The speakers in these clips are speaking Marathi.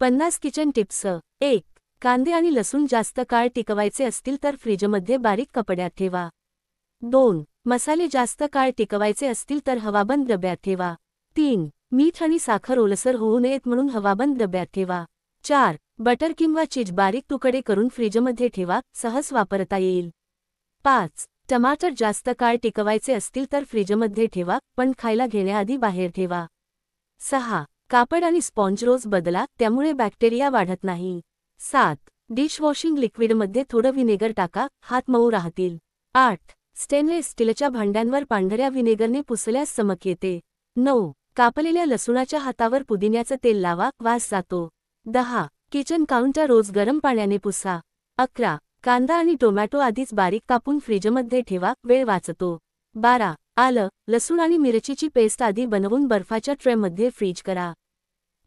50 किचन टिप्स. 1. कांदे आणि लसूण जास्त काळ टिकवायचे असतील तर फ्रीजमध्ये बारीक कपड्यात ठेवा. 2. मसाले जास्त काळ टिकवायचे असतील तर हवाबंद डब्यात ठेवा. 3. मीठ आणि साखर ओलसर होऊ नयेत म्हणून हवाबंद डब्यात ठेवा. 4. बटर किंवा चीज बारीक तुकडे करून फ्रीजमध्ये ठेवा, सहज वापरता येईल. 5. टमाटर जास्त काळ टिकवायचे असतील तर फ्रीजमध्ये ठेवा, पण खायला घेण्याआधी बाहेर ठेवा. 6. कापड आणि स्पॉन्ज रोज बदला, त्यामुळे बॅक्टेरिया वाढत नाही. 7. डिशवॉशिंग लिक्विडमध्ये थोडं व्हिनेगर टाका, हात मऊ राहतील. 8. स्टेनलेस स्टीलच्या भांड्यांवर पांढऱ्या व्हिनेगरने पुसल्यास चमक येते. 9. कापलेल्या लसूणाच्या हातावर पुदिन्याचं तेल लावा, वास जातो. 10. किचन काउंटर रोज गरम पाण्याने पुसा. 11. कांदा आणि टोमॅटो आधीच बारीक कापून फ्रीजमध्ये ठेवा, वेळ वाचतो. 12. आलं, लसूण आणि मिरचीची पेस्ट आधी बनवून बर्फाच्या ट्रेमध्ये फ्रीज करा.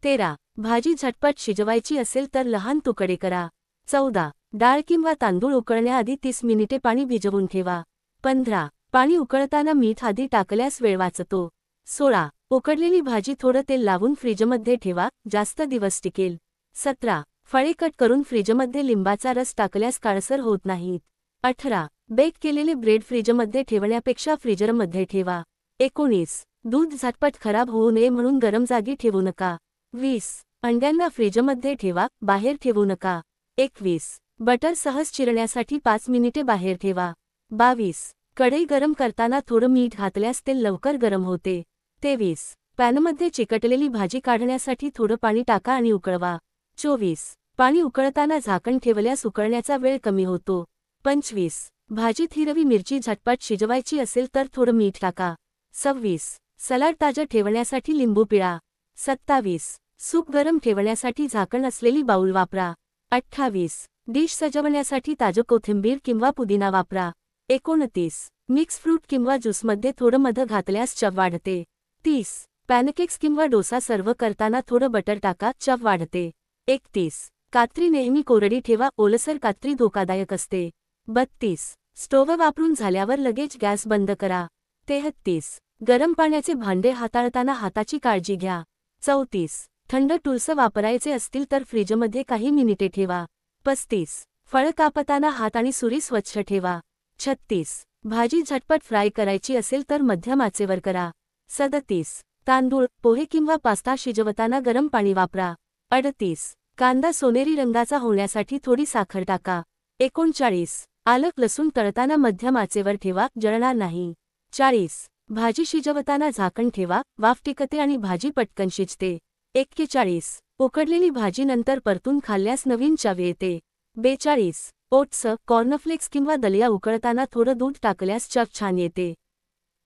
13. भाजी झटपट शिजवायची असेल तर लहान तुकडे करा. 14. डाळ किंवा तांदूळ उकळण्याआधी 30 मिनिटे पाणी भिजवून ठेवा. 15. पाणी उकळताना मीठ आधी टाकल्यास वेळ वाचतो. 16. उकडलेली भाजी थोडं तेल लावून फ्रीजमध्ये ठेवा, जास्त दिवस टिकेल. 17. फळे कट करून फ्रीजमध्ये लिंबाचा रस टाकल्यास काळसर होत नाहीत. 18. बेक केलेले ब्रेड फ्रीजमध्ये ठेवण्यापेक्षा फ्रीजरमध्ये ठेवा. 19. दूध झटपट खराब होऊ नये म्हणून गरम जागी ठेवू नका. 20. अंड्यांना फ्रीजमध्ये ठेवा, बाहेर ठेवू नका. 21. बटर सहज चिरण्यासाठी 5 मिनिटे बाहेर ठेवा. 22. कढई गरम करताना थोडं मीठ घातल्यास तेल लवकर गरम होते. 23. पॅनमध्ये चिकटलेली भाजी काढण्यासाठी थोडं पाणी टाका आणि उकळवा. 24. पाणी उकळताना झाकण ठेवल्यास उकळण्याचा वेळ कमी होतो. 25. भाजीत हिरवी मिरची झटपट शिजवायची असेल तर थोडं मीठ टाका. 26. सलाड ताजं ठेवण्यासाठी लिंबू पिळा. 27. सूप गरम ठेवण्यासाठी झाकण असलेली बाऊल वापरा. 28. डिश सजवण्यासाठी ताजं कोथिंबीर किंवा पुदिना वापरा. 29. मिक्स फ्रूट किंवा ज्यूसमध्ये थोडं मध घातल्यास चव वाढते. 30. पॅनकेक्स किंवा डोसा सर्व्ह करताना थोडं बटर टाका, चव वाढते. 31. कात्री नेहमी कोरडी ठेवा, ओलसर कात्री धोकादायक असते. 32. स्टोव्ह वापरून झाल्यावर लगेच गॅस बंद करा. 33. गरम पाण्याचे भांडे हाताळताना हाताची काळजी घ्या. 34. थंड टूल्स वापरायचे असतील तर फ्रीजमध्ये काही मिनिटे ठेवा. 35. फळ कापताना हात आणि सुरी स्वच्छ ठेवा. 36. भाजी झटपट फ्राय करायची असेल तर मध्यम आचेवर करा. 37. तांदूळ, पोहे किंवा पास्ता शिजवताना गरम पाणी वापरा. 38. कांदा सोनेरी रंगाचा होण्यासाठी थोडी साखर टाका. 39. आलं लसूण तळताना मध्यम आचेवर ठेवा, जळणार नाही. 40. भाजी शिजवताना झाकण ठेवा, वाफ टिकते आणि भाजी पटकन शिजते. 41. उकडलेली भाजी नंतर परतून खाल्ल्यास नवीन चव येते. 42. ओट्स, कॉर्नफ्लेक्स किंवा दलिया उकळताना थोडं दूध टाकल्यास चव छान येते.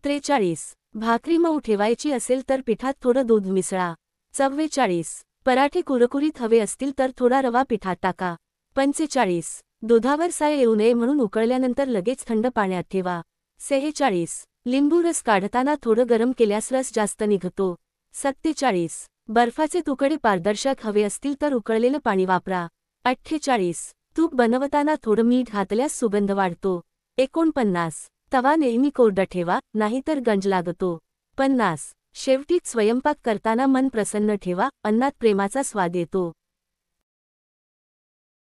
43. भाकरी मऊ ठेवायची असेल तर पिठात थोडं दूध मिसळा. 44. पराठे कुरकुरीत हवे असतील तर थोडा रवा पिठात टाका. 45. दुधावर साय येऊ नये म्हणून उकळल्यानंतर लगेच थंड पाण्यात ठेवा. 46. लिंबू रस काढताना थोडं गरम केल्यास रस जास्त निघतो. 47. बर्फाचे तुकडे पारदर्शक हवे असतील तर उकळलेलं पाणी वापरा. 48. तूप बनवताना थोडं मीठ घातल्यास सुगंध वाढतो. 49. तवा नेहमी कोरडा ठेवा, नाहीतर गंज लागतो. 50. शेवटी स्वयंपाक करताना मन प्रसन्न ठेवा, अन्नात प्रेमाचा स्वाद येतो.